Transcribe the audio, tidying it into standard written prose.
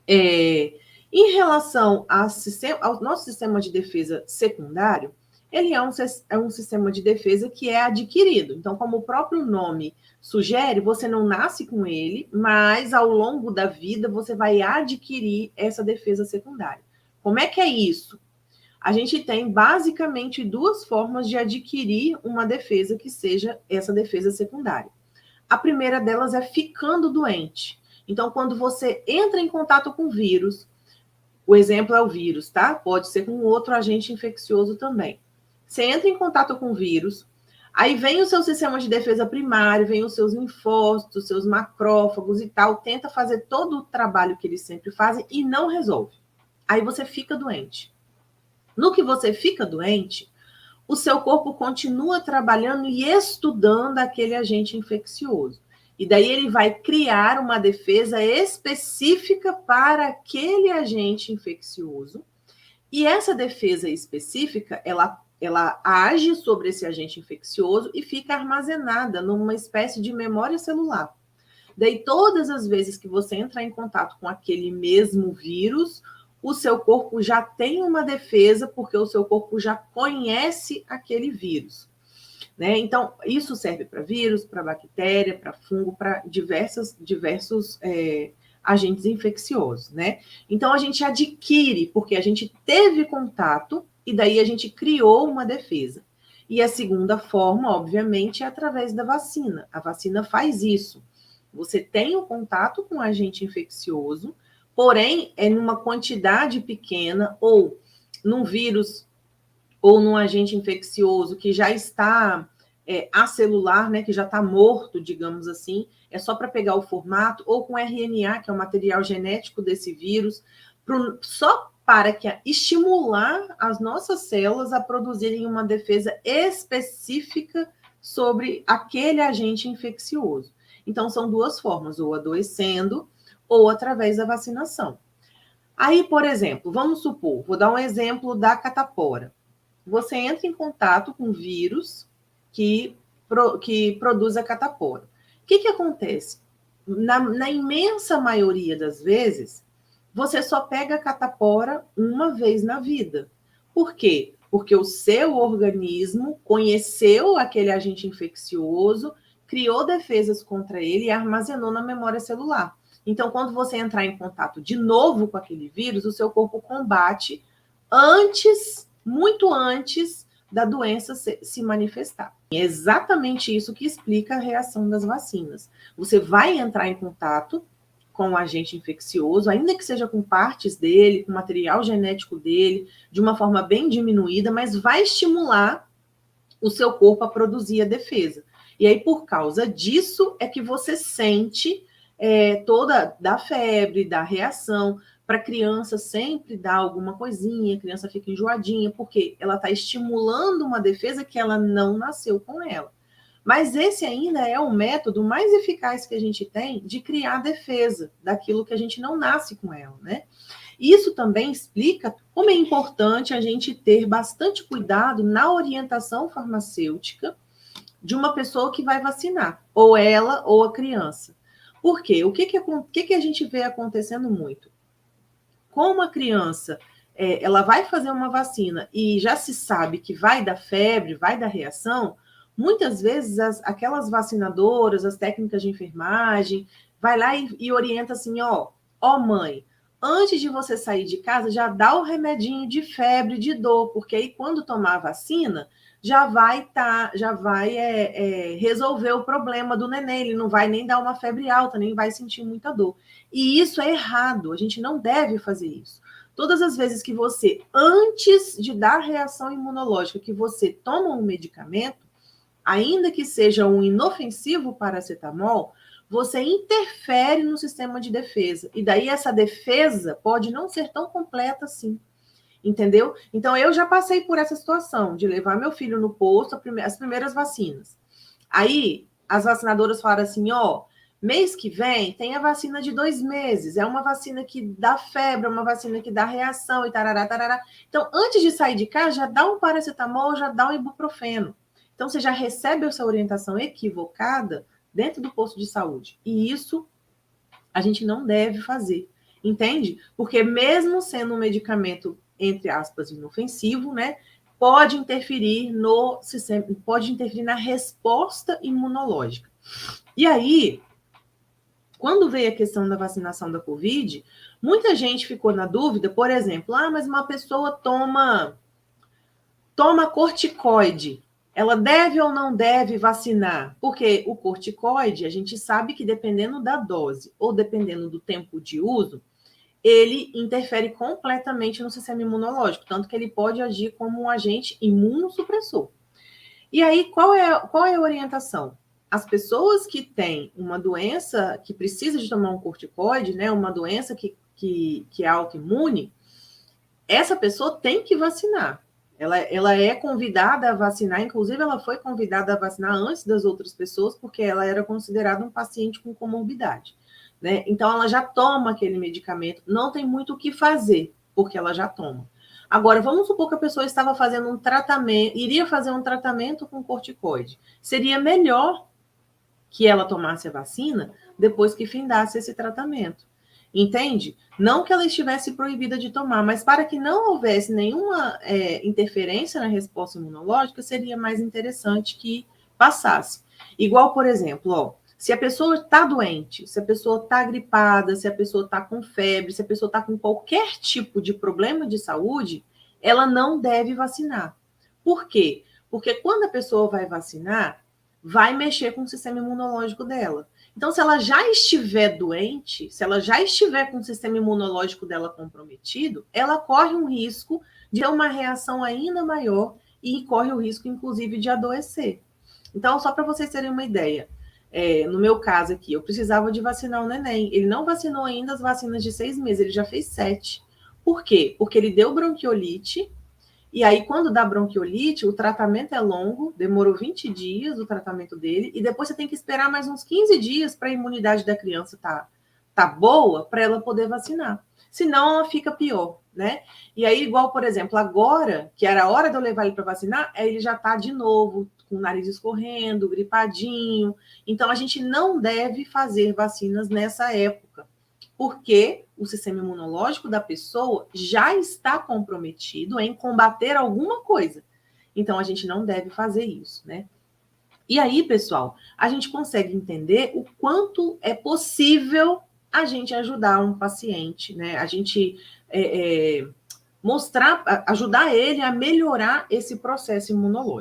Em relação ao nosso sistema de defesa secundário, ele é um sistema de defesa que é adquirido. Então, como o próprio nome sugere, você não nasce com ele, mas ao longo da vida você vai adquirir essa defesa secundária. Como é que é isso? A gente tem basicamente duas formas de adquirir uma defesa que seja essa defesa secundária. A primeira delas é ficando doente. Então, quando você entra em contato com o vírus, o exemplo é o vírus, tá? Pode ser com outro agente infeccioso também. Você entra em contato com o vírus, aí vem o seu sistema de defesa primário, vem os seus linfócitos, seus macrófagos e tal, tenta fazer todo o trabalho que eles sempre fazem e não resolve. Aí você fica doente. No que você fica doente, o seu corpo continua trabalhando e estudando aquele agente infeccioso. E daí ele vai criar uma defesa específica para aquele agente infeccioso. E essa defesa específica, ela age sobre esse agente infeccioso e fica armazenada numa espécie de memória celular. Daí, todas as vezes que você entrar em contato com aquele mesmo vírus, o seu corpo já tem uma defesa, porque o seu corpo já conhece aquele vírus. Né? Então, isso serve para vírus, para bactéria, para fungo, para diversos agentes infecciosos. Né? Então, a gente adquire, porque a gente teve contato e daí a gente criou uma defesa. E a segunda forma, obviamente, é através da vacina. A vacina faz isso. Você tem o contato com o agente infeccioso, porém, é numa quantidade pequena, ou num vírus, ou num agente infeccioso que já está acelular, né, que já está morto, digamos assim, é só para pegar o formato, ou com RNA, que é o material genético desse vírus, só para estimular as nossas células a produzirem uma defesa específica sobre aquele agente infeccioso. Então, são duas formas, ou adoecendo, ou através da vacinação. Aí, por exemplo, vamos supor, vou dar um exemplo da catapora. Você entra em contato com vírus que produz a catapora. O que acontece? Na imensa maioria das vezes, você só pega a catapora uma vez na vida. Por quê? Porque o seu organismo conheceu aquele agente infeccioso, criou defesas contra ele e armazenou na memória celular. Então, quando você entrar em contato de novo com aquele vírus, o seu corpo combate muito antes da doença se manifestar. É exatamente isso que explica a reação das vacinas. Você vai entrar em contato com o agente infeccioso, ainda que seja com partes dele, com material genético dele, de uma forma bem diminuída, mas vai estimular o seu corpo a produzir a defesa. E aí, por causa disso, é que você sente toda da febre, da reação. Para a criança sempre dá alguma coisinha, a criança fica enjoadinha, porque ela está estimulando uma defesa que ela não nasceu com ela. Mas esse ainda é o método mais eficaz que a gente tem de criar defesa daquilo que a gente não nasce com ela, né? Isso também explica como é importante a gente ter bastante cuidado na orientação farmacêutica de uma pessoa que vai vacinar, ou ela ou a criança. Por quê? O que a gente vê acontecendo muito? Como a criança ela vai fazer uma vacina e já se sabe que vai dar febre, vai dar reação, muitas vezes aquelas vacinadoras, as técnicas de enfermagem, vai lá e orienta assim, ó mãe, antes de você sair de casa, já dá o remedinho de febre, de dor, porque aí quando tomar a vacina, já vai resolver o problema do neném, ele não vai nem dar uma febre alta, nem vai sentir muita dor. E isso é errado, a gente não deve fazer isso. Todas as vezes que você, antes de dar reação imunológica, que você toma um medicamento, ainda que seja um inofensivo paracetamol, você interfere no sistema de defesa. E daí essa defesa pode não ser tão completa assim. Entendeu? Então, eu já passei por essa situação de levar meu filho no posto, as primeiras vacinas. Aí, as vacinadoras falaram assim, ó, mês que vem tem a vacina de 2 meses, é uma vacina que dá febre, é uma vacina que dá reação e tarará, tarará. Então, antes de sair de casa, já dá um paracetamol, já dá um ibuprofeno. Então, você já recebe essa orientação equivocada dentro do posto de saúde. E isso a gente não deve fazer. Entende? Porque mesmo sendo um medicamento, entre aspas, inofensivo, né, pode interferir no sistema, pode interferir na resposta imunológica. E aí, quando veio a questão da vacinação da Covid, muita gente ficou na dúvida, por exemplo, mas uma pessoa toma corticoide, ela deve ou não deve vacinar? Porque o corticoide, a gente sabe que dependendo da dose ou dependendo do tempo de uso, ele interfere completamente no sistema imunológico, tanto que ele pode agir como um agente imunossupressor. E aí, qual é a orientação? As pessoas que têm uma doença que precisa de tomar um corticoide, né, uma doença que é autoimune, essa pessoa tem que vacinar. Ela é convidada a vacinar, inclusive ela foi convidada a vacinar antes das outras pessoas, porque ela era considerada um paciente com comorbidade. Né? Então, ela já toma aquele medicamento, não tem muito o que fazer, porque ela já toma. Agora, vamos supor que a pessoa estava fazendo um tratamento, iria fazer um tratamento com corticoide. Seria melhor que ela tomasse a vacina depois que findasse esse tratamento. Entende? Não que ela estivesse proibida de tomar, mas para que não houvesse nenhuma interferência na resposta imunológica, seria mais interessante que passasse. Igual, por exemplo, se a pessoa está doente, se a pessoa está gripada, se a pessoa está com febre, se a pessoa está com qualquer tipo de problema de saúde, ela não deve vacinar. Por quê? Porque quando a pessoa vai vacinar, vai mexer com o sistema imunológico dela. Então, se ela já estiver doente, se ela já estiver com o sistema imunológico dela comprometido, ela corre um risco de ter uma reação ainda maior e corre o risco, inclusive, de adoecer. Então, só para vocês terem uma ideia, no meu caso aqui, eu precisava de vacinar o neném. Ele não vacinou ainda as vacinas de 6 meses, ele já fez 7. Por quê? Porque ele deu bronquiolite, e aí, quando dá bronquiolite, o tratamento é longo, demorou 20 dias o tratamento dele, e depois você tem que esperar mais uns 15 dias para a imunidade da criança tá boa para ela poder vacinar. Senão, ela fica pior, né? E aí, igual, por exemplo, agora, que era a hora de eu levar ele para vacinar, ele já está de novo com o nariz escorrendo, gripadinho. Então, a gente não deve fazer vacinas nessa época, porque o sistema imunológico da pessoa já está comprometido em combater alguma coisa. Então, a gente não deve fazer isso, né? E aí, pessoal, a gente consegue entender o quanto é possível a gente ajudar um paciente, né? A gente mostrar, ajudar ele a melhorar esse processo imunológico.